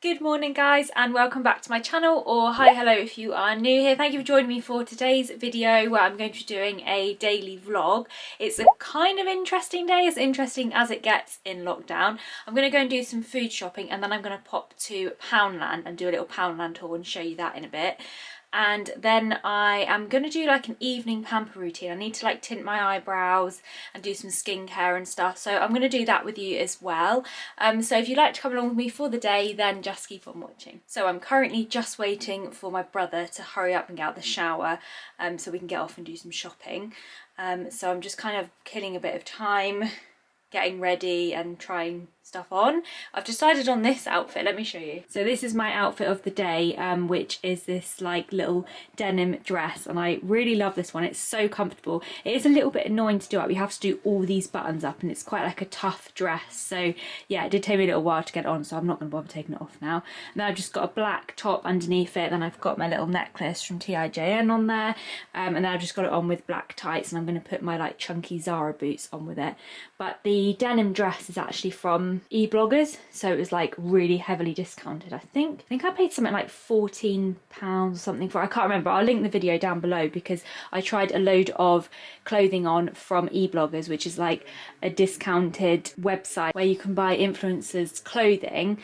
Good morning guys and welcome back to my channel, or hi hello if you are new here. Thank you for joining me for today's video where I'm going to be doing a daily vlog. It's a kind of interesting day, as interesting as it gets in lockdown. I'm going to go and do some food shopping and then I'm going to pop to Poundland and do a little Poundland tour and show you that in a bit. And then I am going to do like an evening pamper routine. I need to like tint my eyebrows and do some skincare and stuff, so I'm going to do that with you as well. So if you'd like to come along with me for the day, then just keep on watching. So I'm currently just waiting for my brother to hurry up and get out of the shower so we can get off and do some shopping. So I'm just kind of killing a bit of time, getting ready and trying stuff on. I've decided on this outfit, let me show you. So this is my outfit of the day, which is this like little denim dress, and I really love this one. It's so comfortable. It is a little bit annoying to do up. You have to do all these buttons up and it's quite like a tough dress. So yeah, it did take me a little while to get it on, so I'm not going to bother taking it off now. And then I've just got a black top underneath it, then I've got my little necklace from TIJN on there, and then I've just got it on with black tights, and I'm going to put my like chunky Zara boots on with it. But the denim dress is actually from E-bloggers, so it was like really heavily discounted. I think I paid something like £14 or something for it. I can't remember. I'll link the video down below because I tried a load of clothing on from E-bloggers, which is like a discounted website where you can buy influencers clothing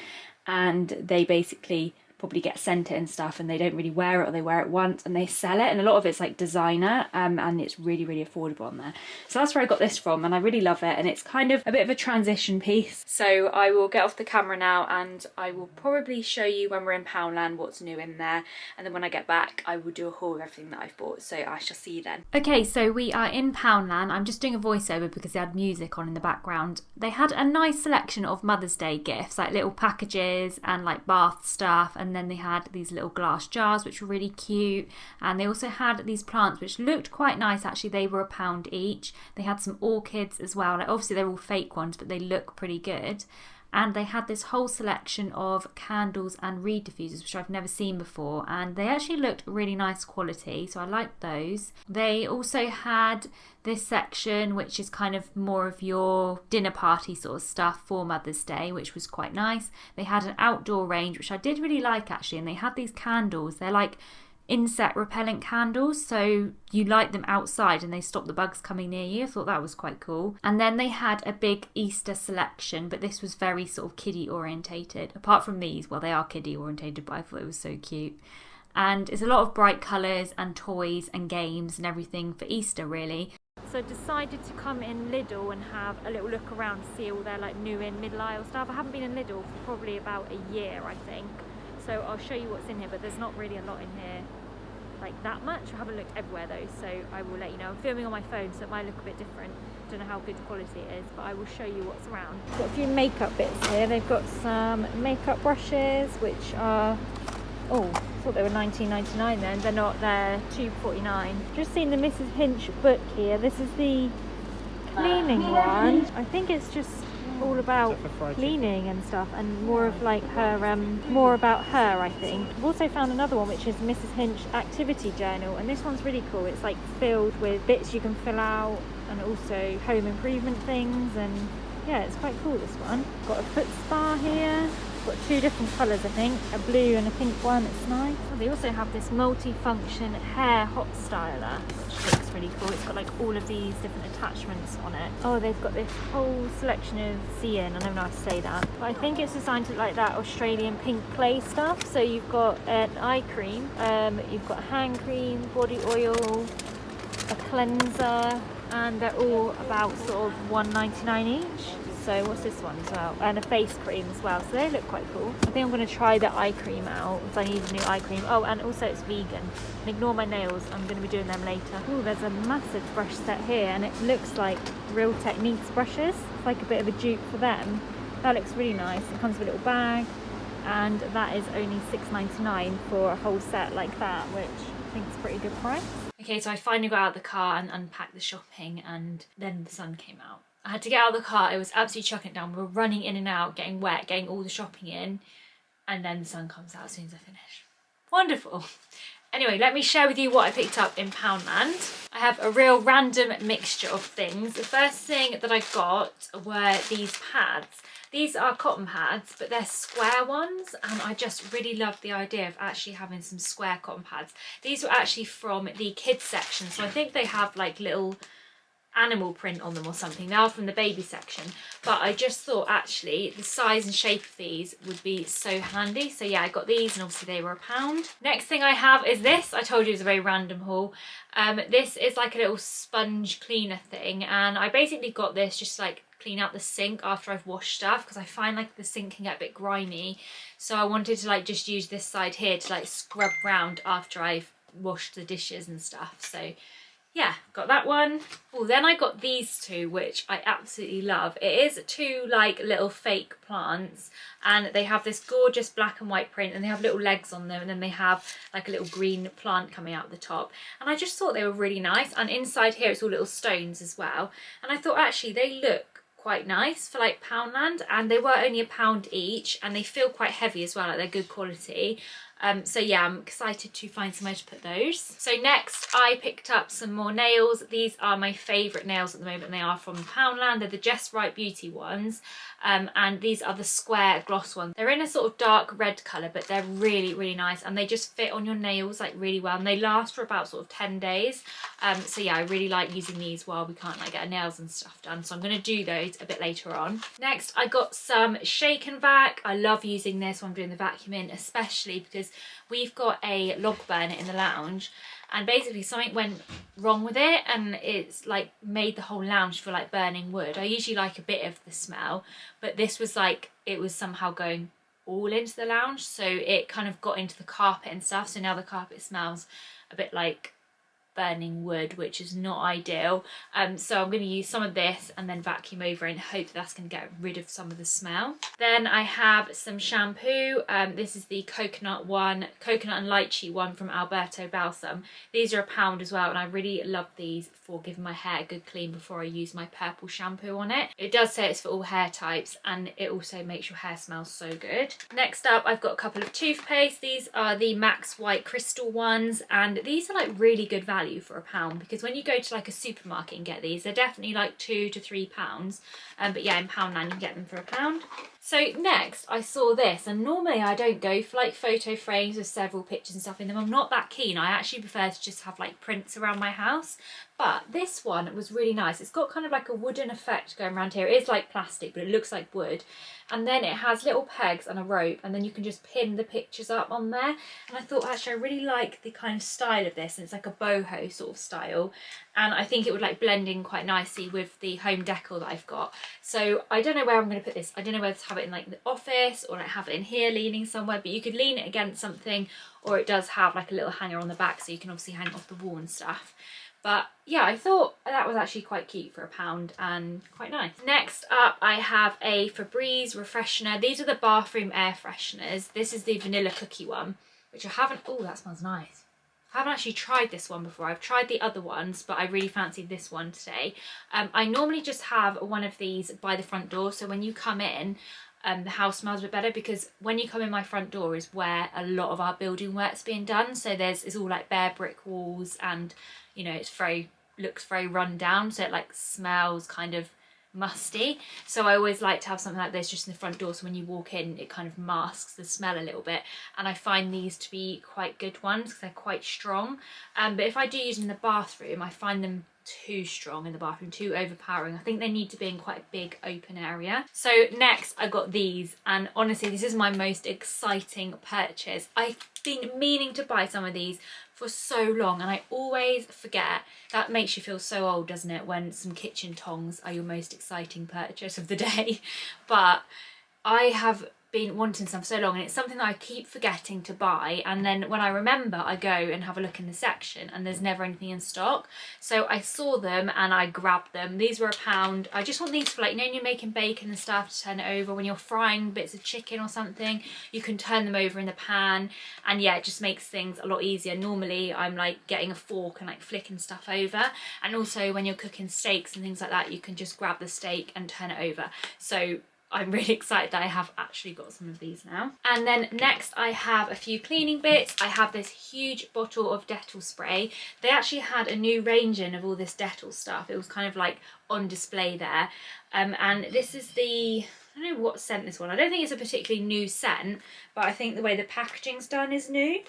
and they basically probably get sent it and stuff, and they don't really wear it, or they wear it once and they sell it, and a lot of it's like designer, and it's really affordable on there. So that's where I got this from, and I really love it, and it's kind of a bit of a transition piece. So I will get off the camera now and I will probably show you when we're in Poundland what's new in there, and then when I get back I will do a haul of everything that I've bought, so I shall see you then. Okay, so we are in Poundland. I'm just doing a voiceover because they had music on in the background. They had a nice selection of Mother's Day gifts, like little packages and like bath stuff, and then they had these little glass jars which were really cute, and they also had these plants which looked quite nice. Actually, they were £1 each. They had some orchids as well. Like, obviously they're all fake ones, but they look pretty good. And they had this whole selection of candles and reed diffusers, which I've never seen before, and they actually looked really nice quality, so I liked those. They also had this section which is kind of more of your dinner party sort of stuff for Mother's Day, which was quite nice. They had an outdoor range which I did really like actually, and they had these candles. They're like insect repellent candles, so you light them outside and they stop the bugs coming near you. I thought that was quite cool. And then they had a big Easter selection, but this was very sort of kiddie orientated. Apart from these, well, they are kiddie orientated, but I thought it was so cute. And it's a lot of bright colours and toys and games and everything for Easter really. So I decided to come in Lidl and have a little look around to see all their like new in middle aisle stuff. I haven't been in Lidl for probably about a year, I think. So I'll show you what's in here, but there's not really a lot in here like that much. I haven't looked everywhere though, so I will let you know. I'm filming on my phone, so it might look a bit different. Don't know how good quality it is, but I will show you what's around. Got a few makeup bits here. They've got some makeup brushes, which are, oh, I thought they were $19.99 then. They're not, they're $2.49. Just seen the Mrs. Hinch book here. This is the cleaning one. I think it's just all about cleaning and stuff, and more of like her, more about her, I think. I've also found another one which is Mrs. Hinch activity journal, and this one's really cool. It's like filled with bits you can fill out and also home improvement things, and yeah, it's quite cool, this one. Got a foot spa here. Got two different colours, I think, a blue and a pink one. It's nice. Oh, they also have this multi-function hair hot styler, which looks really cool. It's got like all of these different attachments on it. Oh, they've got this whole selection of Sienna. I don't know how to say that, but I think it's designed to look like that Australian pink clay stuff. So you've got an eye cream, you've got hand cream, body oil, a cleanser, and they're all about sort of $1.99 each. So what's this one as well? And a face cream as well. So they look quite cool. I think I'm going to try the eye cream out because I need a new eye cream. Oh, and also it's vegan. And ignore my nails. I'm going to be doing them later. Oh, there's a massive brush set here, and it looks like Real Techniques brushes. It's like a bit of a dupe for them. That looks really nice. It comes with a little bag, and that is only $6.99 for a whole set like that, which I think is a pretty good price. Okay, so I finally got out of the car and unpacked the shopping, and then the sun came out. I had to get out of the car. It was absolutely chucking it down. We were running in and out, getting wet, getting all the shopping in, and then the sun comes out as soon as I finish. Wonderful. Anyway, let me share with you what I picked up in Poundland. I have a real random mixture of things. The first thing that I got were these pads. These are cotton pads, but they're square ones, and I just really love the idea of actually having some square cotton pads. These were actually from the kids section, so I think they have like little animal print on them or something. They are from the baby section, but I just thought actually the size and shape of these would be so handy. So yeah, I got these, and obviously they were £1. Next thing I have is this. I told you it was a very random haul. This is like a little sponge cleaner thing, and I basically got this just like clean out the sink after I've washed stuff, because I find like the sink can get a bit grimy, so I wanted to like just use this side here to like scrub round after I've washed the dishes and stuff. So yeah, got that one. Oh, then I got these two, which I absolutely love. It is two like little fake plants, and they have this gorgeous black and white print, and they have little legs on them, and then they have like a little green plant coming out the top. And I just thought they were really nice, and inside here it's all little stones as well. And I thought actually they look quite nice for like Poundland, and they were only £1 each, and they feel quite heavy as well, like they're good quality. So yeah, I'm excited to find somewhere to put those. So next I picked up some more nails. These are my favourite nails at the moment. They are from Poundland. They're the Just Right Beauty ones, and these are the square gloss ones. They're in a sort of dark red colour, but they're really, really nice, and they just fit on your nails like really well, and they last for about sort of 10 days. So yeah, I really like using these while we can't like get our nails and stuff done, so I'm going to do those a bit later on. Next I got some Shake and Vac. I love using this when I'm doing the vacuuming, especially because we've got a log burner in the lounge, and basically something went wrong with it, and it's like made the whole lounge feel like burning wood. I usually like a bit of the smell, but this was like it was somehow going all into the lounge, so it kind of got into the carpet and stuff, so now the carpet smells a bit like burning wood, which is not ideal. So I'm going to use some of this and then vacuum over and hope that's going to get rid of some of the smell. Then I have some shampoo. This is the coconut and lychee one from Alberto Balsam. These are £1 as well, and I really love these for giving my hair a good clean before I use my purple shampoo on it. It does say it's for all hair types, and it also makes your hair smell so good. Next up I've got a couple of toothpaste. These are the Max White Crystal ones, and these are like really good value for £1, because when you go to like a supermarket and get these, they're definitely like £2 to £3, but yeah, in Poundland you can get them for £1. So next I saw this, and normally I don't go for like photo frames with several pictures and stuff in them. I'm not that keen. I actually prefer to just have like prints around my house, but this one was really nice. It's got kind of like a wooden effect going around here. It is like plastic, but it looks like wood, and then it has little pegs and a rope, and then you can just pin the pictures up on there. And I thought actually I really like the kind of style of this, and it's like a boho sort of style, and I think it would like blend in quite nicely with the home decor that I've got. So I don't know where I'm going to put this. I don't know whether to have it in like the office or like have it in here leaning somewhere, but you could lean it against something, or it does have like a little hanger on the back, so you can obviously hang it off the wall and stuff. But yeah, I thought that was actually quite cute for £1 and quite nice. Next up I have a Febreze refreshener. These are the bathroom air fresheners. This is the vanilla cookie one, which I haven't, oh that smells nice. I haven't actually tried this one before. I've tried the other ones, but I really fancied this one today. I normally just have one of these by the front door, so when you come in, the house smells a bit better, because when you come in my front door is where a lot of our building work's being done, so it's all like bare brick walls, and you know looks very run down, so it like smells kind of musty. So I always like to have something like this just in the front door, so when you walk in it kind of masks the smell a little bit, and I find these to be quite good ones because they're quite strong. But if I do use them in the bathroom, I find them too strong in the bathroom, too overpowering. I think they need to be in quite a big open area. So next I got these, and honestly this is my most exciting purchase. I've been meaning to buy some of these for so long, and I always forget. That makes you feel so old, doesn't it, when some kitchen tongs are your most exciting purchase of the day. But I have been wanting some for so long, and it's something that I keep forgetting to buy, and then when I remember I go and have a look in the section and there's never anything in stock. So I saw them and I grabbed them. These were £1. I just want these for like, you know, when you're making bacon and stuff, to turn it over when you're frying bits of chicken or something, you can turn them over in the pan, and yeah, it just makes things a lot easier. Normally I'm like getting a fork and like flicking stuff over, and also when you're cooking steaks and things like that, you can just grab the steak and turn it over. So I'm really excited that I have actually got some of these now. And then next I have a few cleaning bits. I have this huge bottle of Dettol spray. They actually had a new range in of all this Dettol stuff. It was kind of like on display there. And this is the, I don't know what scent this one. I don't think it's a particularly new scent, but I think the way the packaging's done is new.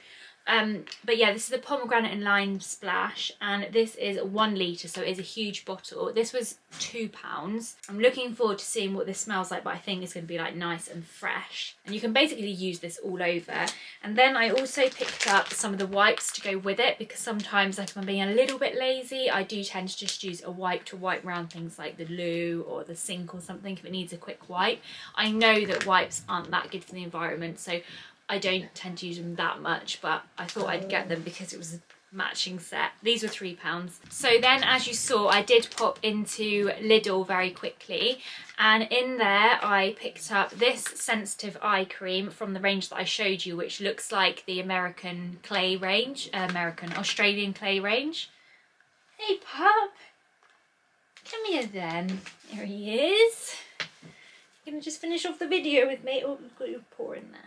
But yeah, this is the Pomegranate and Lime Splash, and this is 1 litre, so it is a huge bottle. This was £2. I'm looking forward to seeing what this smells like, but I think it's going to be like nice and fresh. And you can basically use this all over. And then I also picked up some of the wipes to go with it, because sometimes, like if I'm being a little bit lazy, I do tend to just use a wipe to wipe around things like the loo or the sink or something if it needs a quick wipe. I know that wipes aren't that good for the environment, so I don't tend to use them that much, but I thought I'd get them because it was a matching set. These were £3. So then, as you saw, I did pop into Lidl very quickly, and in there I picked up this sensitive eye cream from the range that I showed you, which looks like the Australian clay range. Hey pup, come here then. Here he is. You're gonna just finish off the video with me. Oh, you've got your paw in there.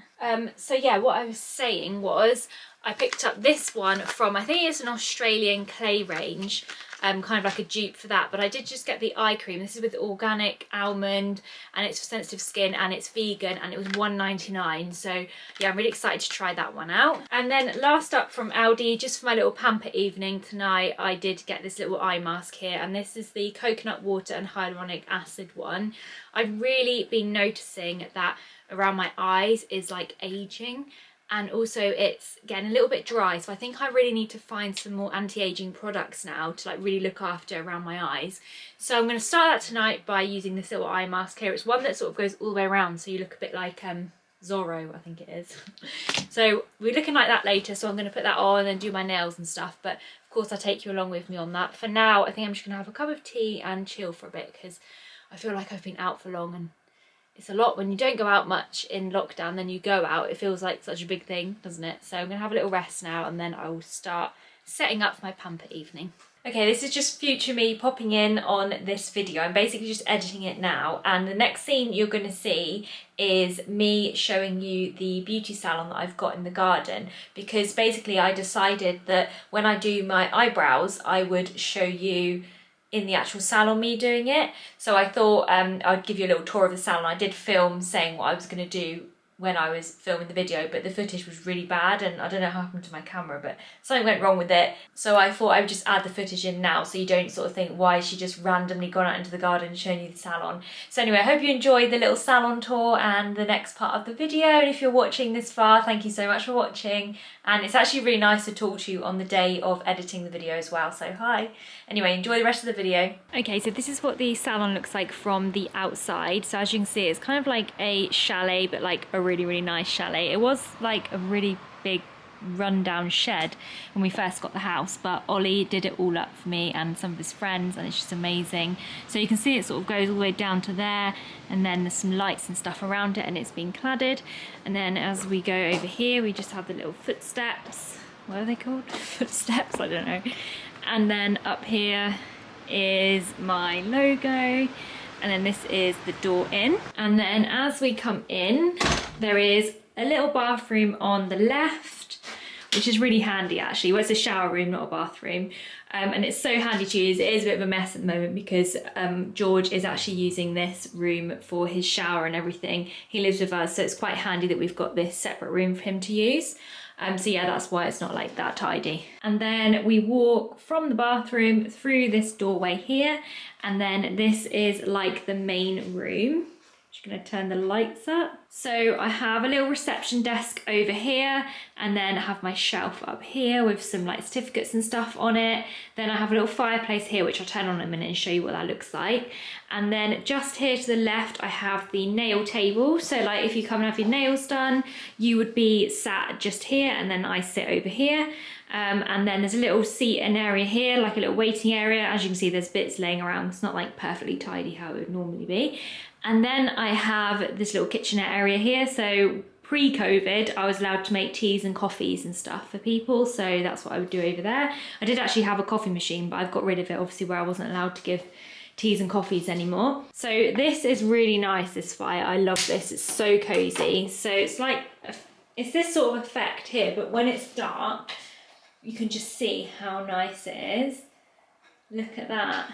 So yeah, what I was saying was I picked up this one from, I think it's an Australian clay range, kind of like a dupe for that, but I did just get the eye cream. This is with organic almond, and it's for sensitive skin, and it's vegan, and it was £1.99. So yeah, I'm really excited to try that one out. And then last up from Aldi, just for my little pamper evening tonight, I did get this little eye mask here, and this is the coconut water and hyaluronic acid one. I've really been noticing that around my eyes is like aging, and also it's getting a little bit dry, so I think I really need to find some more anti-aging products now to like really look after around my eyes. So I'm going to start that tonight by using this little eye mask here. It's one that sort of goes all the way around, so you look a bit like Zorro, I think it is. So we're looking like that later, so I'm going to put that on and then do my nails and stuff, but of course I'll take you along with me on that. For now, I think I'm just going to have a cup of tea and chill for a bit, because I feel like I've been out for long, and it's a lot when you don't go out much in lockdown, then you go out, it feels like such a big thing, doesn't it? So I'm going to have a little rest now, and then I will start setting up for my pamper evening. Okay, this is just future me popping in on this video. I'm basically just editing it now, and the next scene you're going to see is me showing you the beauty salon that I've got in the garden, because basically I decided that when I do my eyebrows I would show you in the actual salon me doing it. So I thought I'd give you a little tour of the salon. I did film saying what I was going to do when I was filming the video, but the footage was really bad, and I don't know what happened to my camera, but something went wrong with it. So I thought I would just add the footage in now, so you don't sort of think, why is she just randomly gone out into the garden and shown you the salon? So anyway, I hope you enjoyed the little salon tour and the next part of the video, and if you're watching this far, thank you so much for watching, and it's actually really nice to talk to you on the day of editing the video as well, so hi. Anyway, enjoy the rest of the video. Okay, so this is what the salon looks like from the outside. So as you can see, it's kind of like a chalet, but like a really nice chalet. It was like a really big rundown shed when we first got the house, but Ollie did it all up for me and some of his friends, and it's just amazing. So you can see it sort of goes all the way down to there, and then there's some lights and stuff around it, and it's been cladded. And then as we go over here, we just have the little footsteps. What are they called? Footsteps? I don't know. And then up here is my logo, and then this is the door in. And then as we come in, there is a little bathroom on the left, which is really handy actually. Well, it's a shower room, not a bathroom. And it's so handy to use. It is a bit of a mess at the moment because George is actually using this room for his shower and everything. He lives with us, so it's quite handy that we've got this separate room for him to use. So yeah, that's why it's not like that tidy. And then we walk from the bathroom through this doorway here, and then this is like the main room. Just gonna turn the lights up. So I have a little reception desk over here, and then I have my shelf up here with some like certificates and stuff on it. Then I have a little fireplace here, which I'll turn on in a minute and show you what that looks like. And then just here to the left, I have the nail table. So like if you come and have your nails done, you would be sat just here, and then I sit over here. And then there's a little seat and area here, like a little waiting area. As you can see, there's bits laying around. It's not like perfectly tidy how it would normally be. And then I have this little kitchenette area here. So pre-COVID, I was allowed to make teas and coffees and stuff for people. So that's what I would do over there. I did actually have a coffee machine, but I've got rid of it, obviously, where I wasn't allowed to give teas and coffees anymore. So this is really nice, this fire. I love this. It's so cozy. So it's like, it's this sort of effect here, but when it's dark, you can just see how nice it is. Look at that.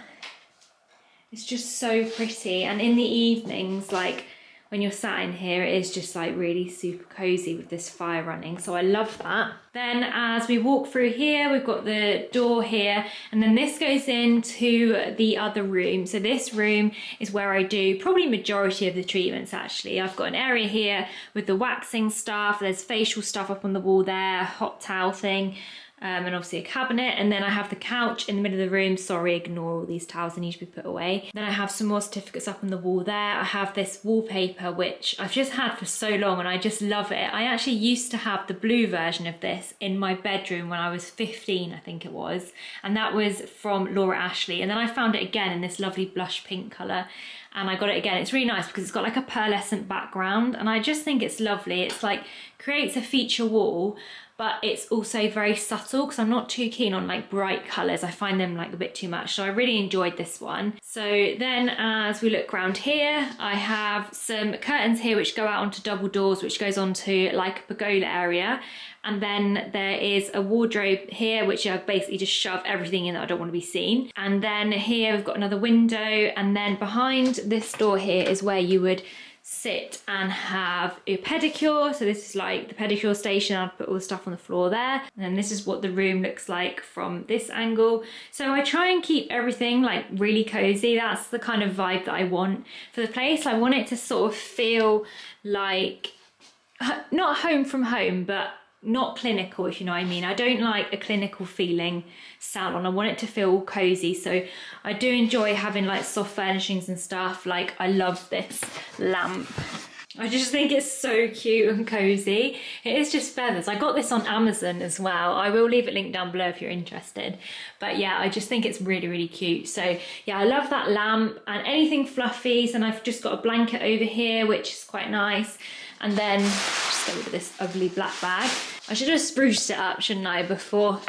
It's just so pretty. And in the evenings, like when you're sat in here, it is just like really super cozy with this fire running. So I love that. Then as we walk through here, we've got the door here, and then this goes into the other room. So this room is where I do probably majority of the treatments actually. I've got an area here with the waxing stuff. There's facial stuff up on the wall there, hot towel thing. And obviously a cabinet, and then I have the couch in the middle of the room. Sorry, ignore all these towels, they need to be put away. Then I have some more certificates up on the wall there. I have this wallpaper which I've just had for so long and I just love it. I actually used to have the blue version of this in my bedroom when I was 15, I think it was, and that was from Laura Ashley, and then I found it again in this lovely blush pink colour, and I got it again. It's really nice because it's got like a pearlescent background, and I just think it's lovely. It's like creates a feature wall, but it's also very subtle because I'm not too keen on like bright colours. I find them like a bit too much. So I really enjoyed this one. So then as we look around here, I have some curtains here which go out onto double doors, which goes onto like a pergola area. And then there is a wardrobe here, which I basically just shove everything in that I don't want to be seen. And then here we've got another window. And then behind this door here is where you would sit and have a pedicure. So this is like the pedicure station. I'd put all the stuff on the floor there. And then this is what the room looks like from this angle. So I try and keep everything like really cozy. That's the kind of vibe that I want for the place. I want it to sort of feel like, not home from home, but not clinical, if you know what I mean. I don't like a clinical feeling salon. I want it to feel cozy. So I do enjoy having like soft furnishings and stuff. Like I love this lamp. I just think it's so cute and cozy. It is just feathers. I got this on Amazon as well. I will leave it linked down below if you're interested. But yeah, I just think it's really, really cute. So yeah, I love that lamp and anything fluffy. And I've just got a blanket over here, which is quite nice. And then just get rid of this ugly black bag. I should have spruced it up, shouldn't I, before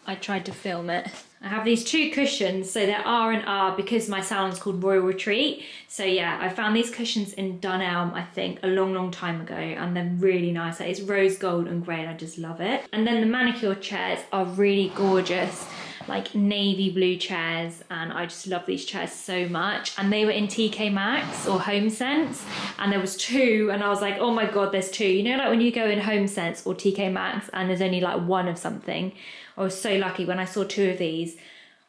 I tried to film it. I have these two cushions, so they're R&R because my salon's called Royal Retreat. So yeah, I found these cushions in Dunelm, I think, a long, long time ago, and they're really nice. It's rose gold and grey, and I just love it. And then the manicure chairs are really gorgeous, like navy blue chairs, and I just love these chairs so much. And they were in TK Maxx or Home Sense, and there was two, and I was like, oh my god, there's two. You know, like when you go in Home Sense or TK Maxx and there's only like one of something. I was so lucky when I saw two of these.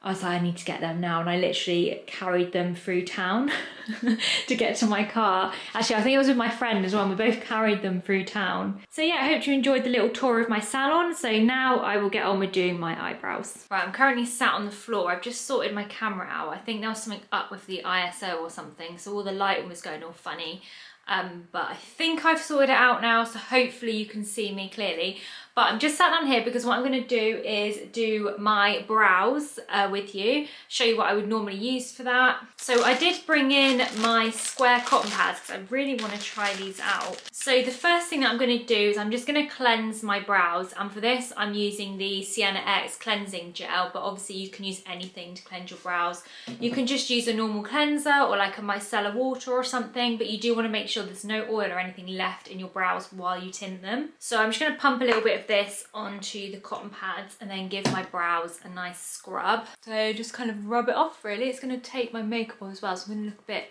I was like, I need to get them now, and I literally carried them through town to get to my car. Actually, I think it was with my friend as well, and we both carried them through town. So yeah, I hope you enjoyed the little tour of my salon. So now I will get on with doing my eyebrows. Right, I'm currently sat on the floor. I've just sorted my camera out. I think there was something up with the ISO or something, so all the lighting was going all funny. But I think I've sorted it out now, so hopefully you can see me clearly. But I'm just sat down here because what I'm going to do is do my brows with you, show you what I would normally use for that. So I did bring in my square cotton pads because I really want to try these out. So the first thing that I'm going to do is I'm just going to cleanse my brows, and for this I'm using the Sienna X cleansing gel, but obviously you can use anything to cleanse your brows. You can just use a normal cleanser or like a micellar water or something, but you do want to make sure there's no oil or anything left in your brows while you tint them. So I'm just going to pump a little bit of this onto the cotton pads and then give my brows a nice scrub. So just kind of rub it off really. It's going to take my makeup off as well, so I'm going to look a bit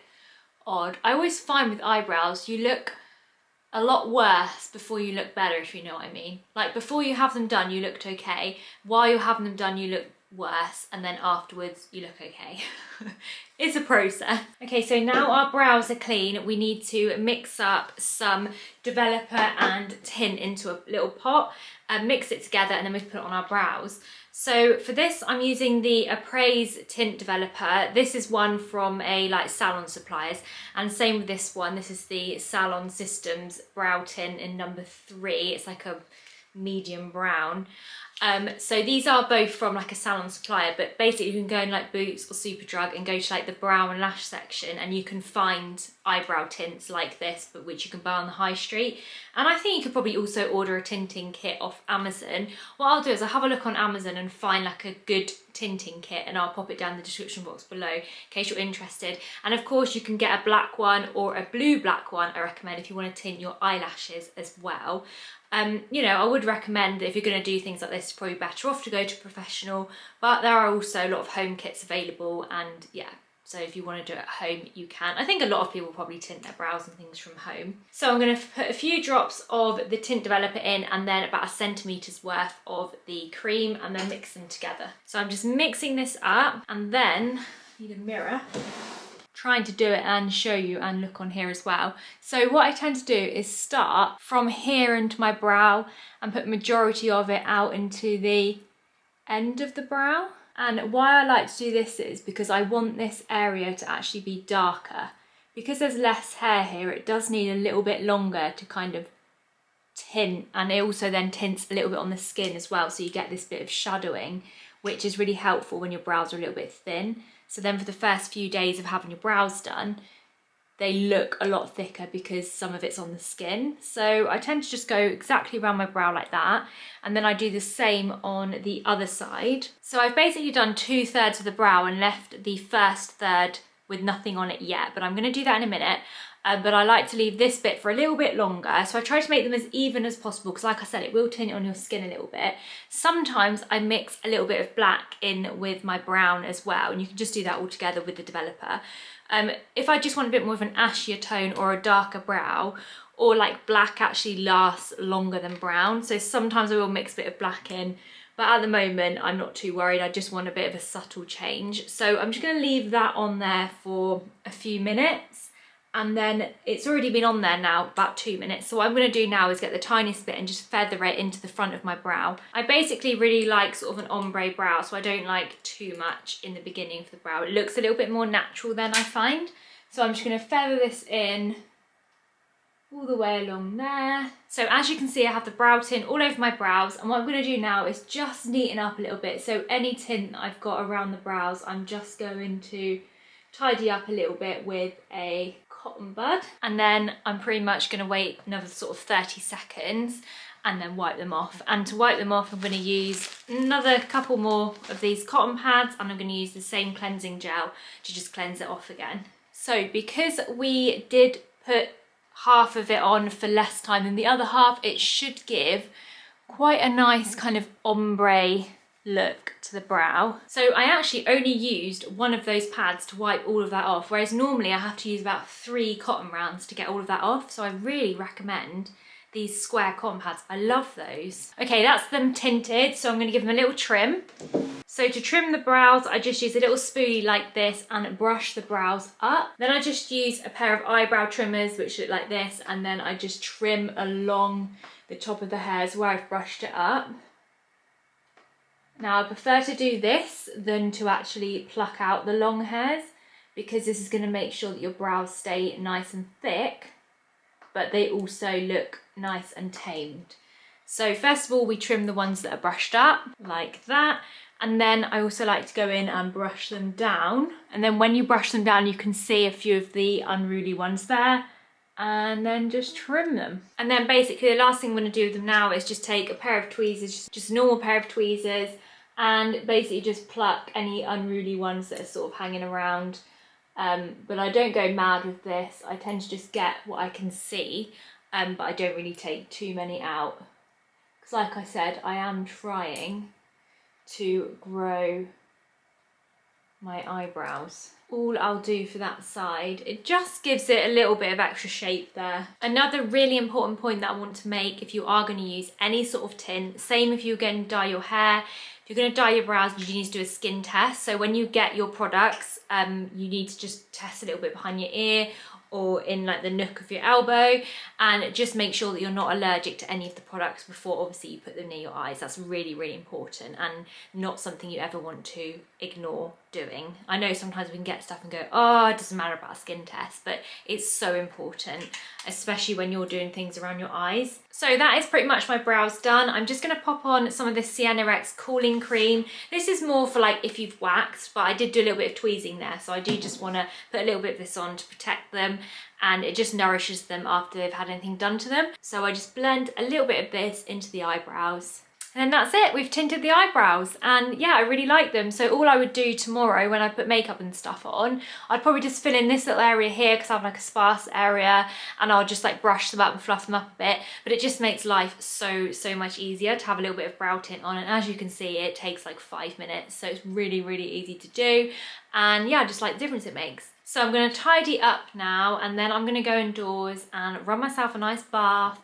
odd. I always find with eyebrows you look a lot worse before you look better, if you know what I mean. Like before you have them done you looked okay, while you're having them done you look worse, and then afterwards you look okay. It's a process. Okay, so now our brows are clean, we need to mix up some developer and tint into a little pot and mix it together, and then we put it on our brows. So for this I'm using the Appraise tint developer. This is one from a like Salon suppliers, and same with this one. This is the Salon Systems brow tint in number 3. It's like a medium brown. So these are both from like a Salon supplier, but basically you can go in like Boots or Superdrug and go to like the brow and lash section, and you can find eyebrow tints like this, but which you can buy on the high street. And I think you could probably also order a tinting kit off Amazon. What I'll do is I'll have a look on Amazon and find like a good tinting kit, and I'll pop it down in the description box below in case you're interested. And of course you can get a black one or a blue black one, I recommend, if you want to tint your eyelashes as well. You know, I would recommend that if you're going to do things like this, it's probably better off to go to a professional, but there are also a lot of home kits available, and yeah, so if you want to do it at home, you can. I think a lot of people probably tint their brows and things from home. So I'm going to put a few drops of the tint developer in, and then about 1 centimetre's worth of the cream, and then mix them together. So I'm just mixing this up, and then I need a mirror, trying to do it and show you and look on here as well. So what I tend to do is start from here into my brow and put majority of it out into the end of the brow. And why I like to do this is because I want this area to actually be darker. Because there's less hair here, it does need a little bit longer to kind of tint, and it also then tints a little bit on the skin as well, so you get this bit of shadowing, which is really helpful when your brows are a little bit thin. So then for the first few days of having your brows done, they look a lot thicker because some of it's on the skin. So I tend to just go exactly around my brow like that, and then I do the same on the other side. So I've basically done 2/3 of the brow and left the first third with nothing on it yet, but I'm going to do that in a minute. But I like to leave this bit for a little bit longer, so I try to make them as even as possible, because like I said, it will tint on your skin a little bit. Sometimes I mix a little bit of black in with my brown as well, and you can just do that all together with the developer. If I just want a bit more of an ashier tone or a darker brow, or like black actually lasts longer than brown, so sometimes I will mix a bit of black in, but at the moment I'm not too worried. I just want a bit of a subtle change. So I'm just going to leave that on there for a few minutes. And then it's already been on there now about 2 minutes. So what I'm going to do now is get the tiniest bit and just feather it into the front of my brow. I basically really like sort of an ombre brow, so I don't like too much in the beginning of the brow. It looks a little bit more natural then, I find. So I'm just going to feather this in all the way along there. So as you can see, I have the brow tint all over my brows, and what I'm going to do now is just neaten up a little bit. So any tint that I've got around the brows, I'm just going to tidy up a little bit with a cotton bud, and then I'm pretty much going to wait another sort of 30 seconds and then wipe them off. And to wipe them off, I'm going to use another couple more of these cotton pads, and I'm going to use the same cleansing gel to just cleanse it off again. So because we did put half of it on for less time than the other half, it should give quite a nice kind of ombre look to the brow. So I actually only used one of those pads to wipe all of that off, whereas normally I have to use about 3 cotton rounds to get all of that off. So I really recommend these square cotton pads. I love those. Okay, that's them tinted, so I'm going to give them a little trim. So to trim the brows, I just use a little spoolie like this and brush the brows up. Then I just use a pair of eyebrow trimmers which look like this, and then I just trim along the top of the hairs where I've brushed it up. Now I prefer to do this than to actually pluck out the long hairs, because this is going to make sure that your brows stay nice and thick, but they also look nice and tamed. So first of all, we trim the ones that are brushed up like that, and then I also like to go in and brush them down, and then when you brush them down you can see a few of the unruly ones there, and then just trim them. And then basically the last thing I'm going to do with them now is just take a pair of tweezers, just a normal pair of tweezers, and basically just pluck any unruly ones that are sort of hanging around. But I don't go mad with this. I tend to just get what I can see, but I don't really take too many out. Because like I said, I am trying to grow my eyebrows. All I'll do for that side, it just gives it a little bit of extra shape there. Another really important point that I want to make, if you are going to use any sort of tint, same if you're going to dye your hair, if you're going to dye your brows, you need to do a skin test. So when you get your products, you need to just test a little bit behind your ear or in like the nook of your elbow, and just make sure that you're not allergic to any of the products before obviously you put them near your eyes. That's really, really important, and not something you ever want to ignore doing. I know sometimes we can get stuff and go, oh, it doesn't matter about a skin test, but it's so important, especially when you're doing things around your eyes. So that is pretty much my brows done. I'm just going to pop on some of this Sienna X cooling cream. This is more for like if you've waxed, but I did do a little bit of tweezing there, so I do just want to put a little bit of this on to protect them, and it just nourishes them after they've had anything done to them. So I just blend a little bit of this into the eyebrows. And then that's it, we've tinted the eyebrows, and yeah, I really like them. So all I would do tomorrow when I put makeup and stuff on, I'd probably just fill in this little area here because I have like a sparse area, and I'll just like brush them up and fluff them up a bit. But it just makes life so much easier to have a little bit of brow tint on, and as you can see, it takes like 5 minutes, so it's really easy to do. And yeah, I just like the difference it makes. So I'm going to tidy up now, and then I'm going to go indoors and run myself a nice bath.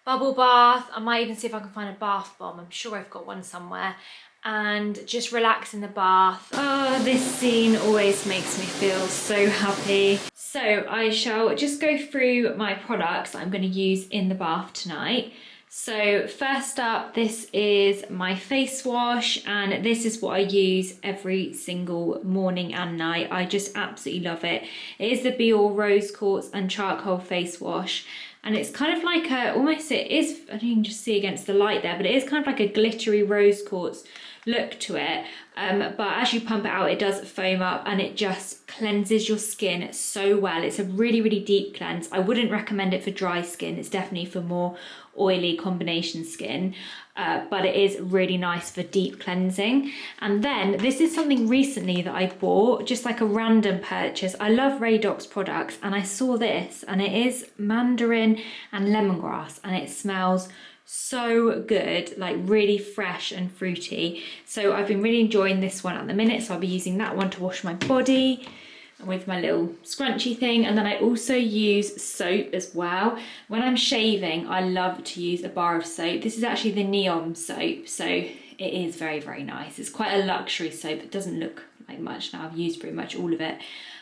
Bubble bath. I might even see if I can find a bath bomb. I'm sure I've got one somewhere. And just relax in the bath. Oh, this scene always makes me feel so happy. So I shall just go through my products that I'm going to use in the bath tonight. So first up, this is my face wash, and this is what I use every single morning and night. I just absolutely love it. It is the Be All Rose Quartz and Charcoal Face Wash. And it's kind of like a, almost it is, I don't know, you can just see against the light there, but it is kind of like a glittery rose quartz look to it. But as you pump it out, it does foam up and it just cleanses your skin so well. It's a really deep cleanse. I wouldn't recommend it for dry skin. It's definitely for more oily combination skin. But it is really nice for deep cleansing. And then this is something recently that I bought, just like a random purchase. I love Radox products, and I saw this, and it is Mandarin and Lemongrass, and it smells so good, like really fresh and fruity. So I've been really enjoying this one at the minute, so I'll be using that one to wash my body with my little scrunchy thing. And then I also use soap as well. When I'm shaving, I love to use a bar of soap. This is actually the Neon soap, so it is very nice. It's quite a luxury soap. It doesn't look like much now. I've used pretty much all of it,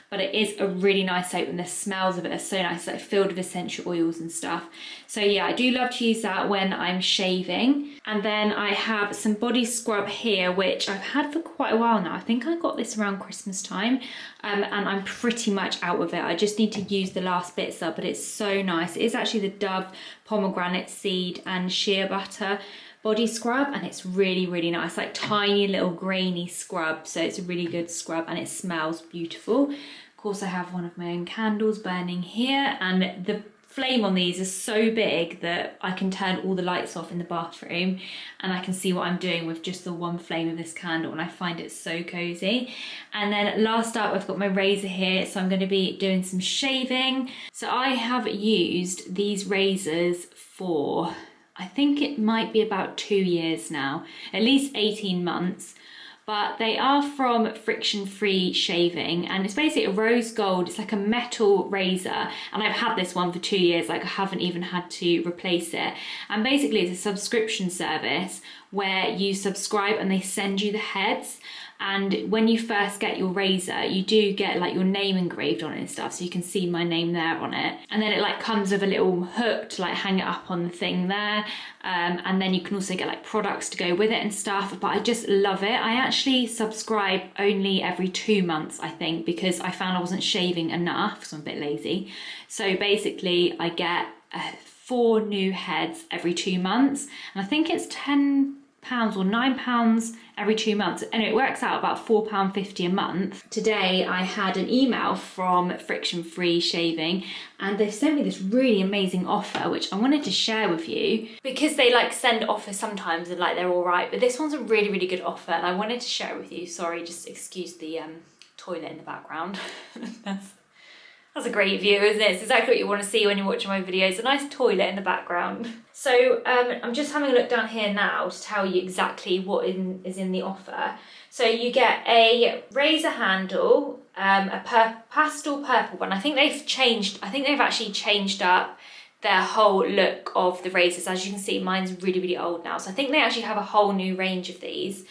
but it is a really nice soap, and the smells of it are so nice, like filled with essential oils and stuff. So yeah, I do love to use that when I'm shaving. And then I have some body scrub here, which I've had for quite a while now. I think I got this around Christmas time, and I'm pretty much out of it. I just need to use the last bits up, but it's so nice. It is actually the Dove Pomegranate Seed and Shea Butter body scrub, and it's really nice, like tiny little grainy scrub. So it's a really good scrub, and it smells beautiful. Of course, I have one of my own candles burning here, and the flame on these is so big that I can turn all the lights off in the bathroom, and I can see what I'm doing with just the one flame of this candle, and I find it so cozy. And then last up, I've got my razor here, so I'm going to be doing some shaving. So I have used these razors for, I think it might be about 2 years now, at least 18 months. But they are from Friction Free Shaving, and it's basically a rose gold. It's like a metal razor, and I've had this one for 2 years. Like, I haven't even had to replace it. And basically it's a subscription service where you subscribe and they send you the heads. And when you first get your razor, you do get like your name engraved on it and stuff, so you can see my name there on it. And then it like comes with a little hook to like hang it up on the thing there. And then you can also get like products to go with it and stuff. But I just love it. I actually subscribe only every 2 months, I think, because I found I wasn't shaving enough, so I'm a bit lazy. So basically I get 4 new heads every 2 months, and I think it's £10 or £9 every 2 months, and it works out about £4.50 a month. Today I had an email from Friction Free Shaving, and they sent me this really amazing offer, which I wanted to share with you because they like send offers sometimes and like they're all right, but this one's a really good offer, and I wanted to share it with you. Sorry, just excuse the toilet in the background. That's a great view, isn't it? It's exactly what you want to see when you're watching my videos, a nice toilet in the background. So I'm just having a look down here now to tell you exactly what is in the offer. So you get a razor handle, a pastel purple one. I think they've actually changed up their whole look of the razors. As you can see, mine's really old now. So I think they actually have a whole new range of these.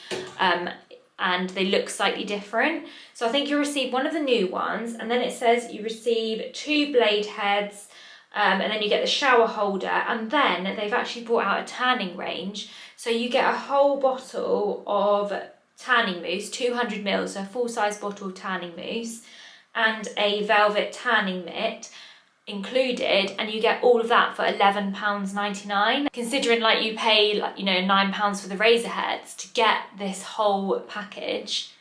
And they look slightly different. So I think you'll receive one of the new ones, and then it says you receive 2 blade heads, and then you get the shower holder, and then they've actually brought out a tanning range. So you get a whole bottle of tanning mousse, 200 ml, so a full-size bottle of tanning mousse, and a velvet tanning mitt. included, and you get all of that for £11.99. Considering like you pay like, you know, £9 for the razor heads, to get this whole package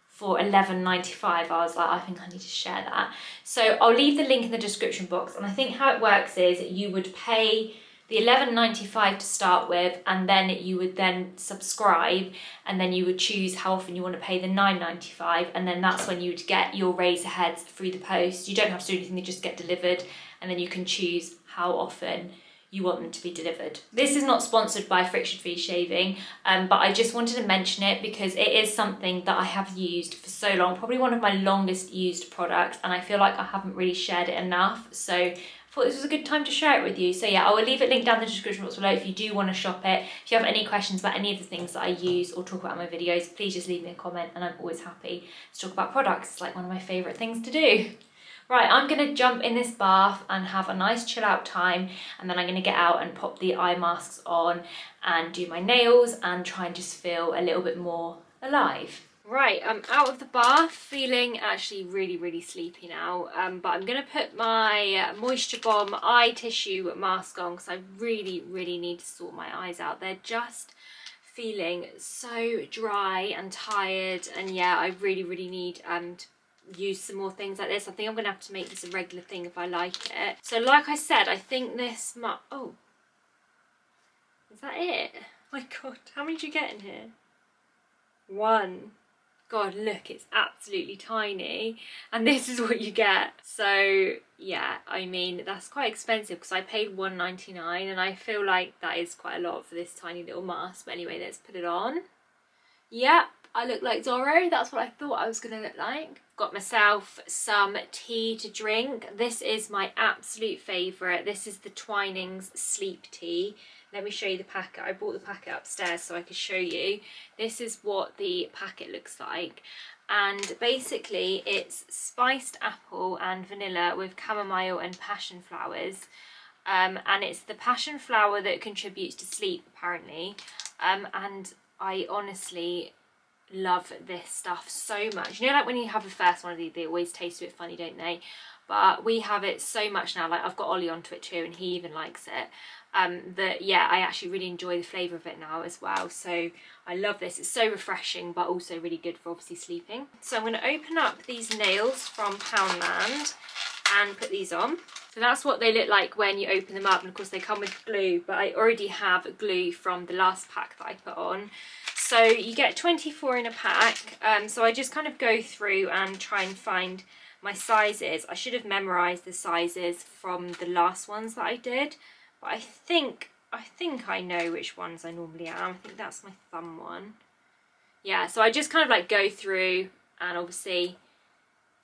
for £11.95, I was like, I think I need to share that. So I'll leave the link in the description box, and I think how it works is you would pay the £11.95 to start with, and then you would then subscribe, and then you would choose how often you want to pay the £9.95, and then that's when you would get your razor heads through the post. You don't have to do anything, they just get delivered, and then you can choose how often you want them to be delivered. This is not sponsored by Friction Free Shaving, but I just wanted to mention it because it is something that I have used for so long, probably one of my longest used products, and I feel like I haven't really shared it enough. So I thought this was a good time to share it with you. So yeah, I will leave it linked down in the description box below if you do want to shop it. If you have any questions about any of the things that I use or talk about in my videos, please just leave me a comment, and I'm always happy to talk about products. It's like one of my favourite things to do. Right, I'm going to jump in this bath and have a nice chill out time, and then I'm going to get out and pop the eye masks on and do my nails and try and just feel a little bit more alive. Right, I'm out of the bath, feeling actually really sleepy now, but I'm going to put my Moisture Bomb eye tissue mask on because I really need to sort my eyes out. They're just feeling so dry and tired, and yeah, I really need to use some more things like this. I think I'm gonna have to make this a regular thing if I like it. So like I said, I think this oh, is that it? Oh my god, how many did you get in here? One. God, look, it's absolutely tiny, and this is what you get. So yeah, I mean, that's quite expensive because I paid £1.99, and I feel like that is quite a lot for this tiny little mask. But anyway, let's put it on. Yep, I look like Zorro. That's what I thought I was gonna look like. Got myself some tea to drink. This is my absolute favourite. This is the Twinings Sleep Tea. Let me show you the packet. I brought the packet upstairs so I could show you. This is what the packet looks like. And basically it's spiced apple and vanilla with chamomile and passion flowers. And it's the passion flower that contributes to sleep, apparently. And I honestly love this stuff so much. You know, like when you have the first one of these, they always taste a bit funny, don't they? But we have it so much now. Like, I've got Ollie onto it too, and he even likes it. That yeah, I actually really enjoy the flavour of it now as well. So I love this. It's so refreshing, but also really good for obviously sleeping. So I'm going to open up these nails from Poundland and put these on. So that's what they look like when you open them up, and of course they come with glue, but I already have glue from the last pack that I put on. So you get 24 in a pack, so I just kind of go through and try and find my sizes. I should have memorised the sizes from the last ones that I did, but I think I know which ones I normally am. I think that's my thumb one. Yeah, so I just kind of like go through and obviously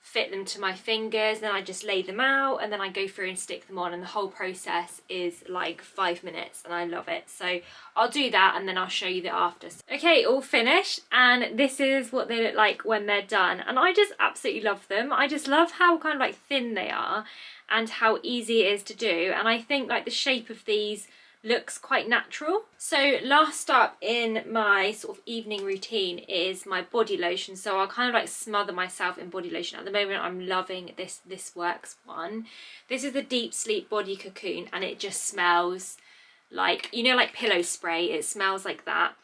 fit them to my fingers, then I just lay them out, and then I go through and stick them on, and the whole process is like 5 minutes, and I love it. So I'll do that and then I'll show you the after. Okay, all finished, and this is what they look like when they're done, and I just absolutely love them. I just love how kind of like thin they are and how easy it is to do, and I think like the shape of these looks quite natural. So last up in my sort of evening routine is my body lotion. So I'll kind of like smother myself in body lotion. At the moment I'm loving this Works one. This is the Deep Sleep Body Cocoon, and it just smells like, you know, like pillow spray. It smells like that,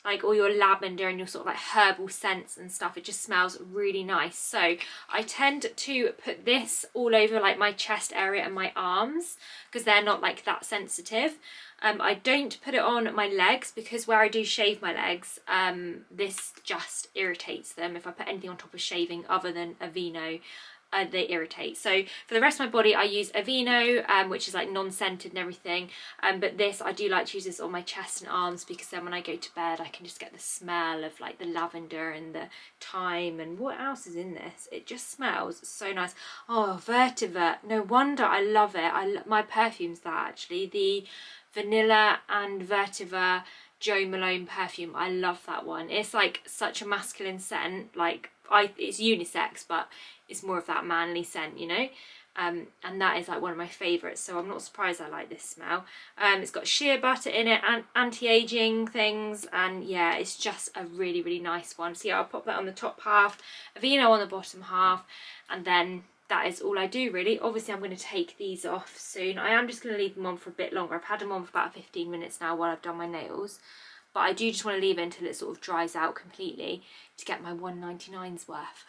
like all your lavender and your sort of like herbal scents and stuff. It just smells really nice. So I tend to put this all over like my chest area and my arms because they're not like that sensitive. I don't put it on my legs because where I do shave my legs, this just irritates them. If I put anything on top of shaving other than Aveeno, they irritate. So for the rest of my body I use Aveeno, which is like non-scented and everything, but this, I do like to use this on my chest and arms because then when I go to bed I can just get the smell of like the lavender and the thyme, and what else is in this? It just smells so nice. Oh, Vetiver, no wonder I love it. My perfume's that actually, the Vanilla and Vetiver Jo Malone perfume. I love that one. It's like such a masculine scent, like it's unisex but it's more of that manly scent, you know, and that is like one of my favourites, so I'm not surprised I like this smell. It's got shea butter in it and anti-aging things, and yeah, it's just a really nice one. So yeah, I'll pop that on the top half, Aveeno on the bottom half, and then that is all I do really. Obviously I'm going to take these off soon. I am just going to leave them on for a bit longer. I've had them on for about 15 minutes now while I've done my nails, but I do just want to leave it until it sort of dries out completely to get my 1.99's worth.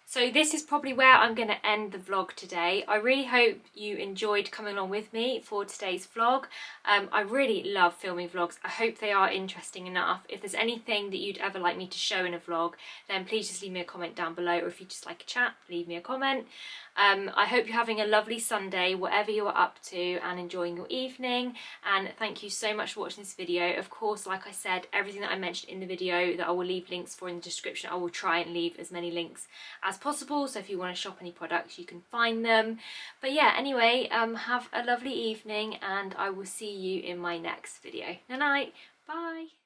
So this is probably where I'm going to end the vlog today. I really hope you enjoyed coming along with me for today's vlog. I really love filming vlogs. I hope they are interesting enough. If there's anything that you'd ever like me to show in a vlog, then please just leave me a comment down below, or if you just like a chat, leave me a comment. I hope you're having a lovely Sunday, whatever you're up to, and enjoying your evening. And thank you so much for watching this video. Of course, like I said, everything that I mentioned in the video that I will leave links for in the description, I will try and leave as many links as possible, so if you want to shop any products you can find them. But yeah, anyway, have a lovely evening, and I will see you in my next video. Night night, bye.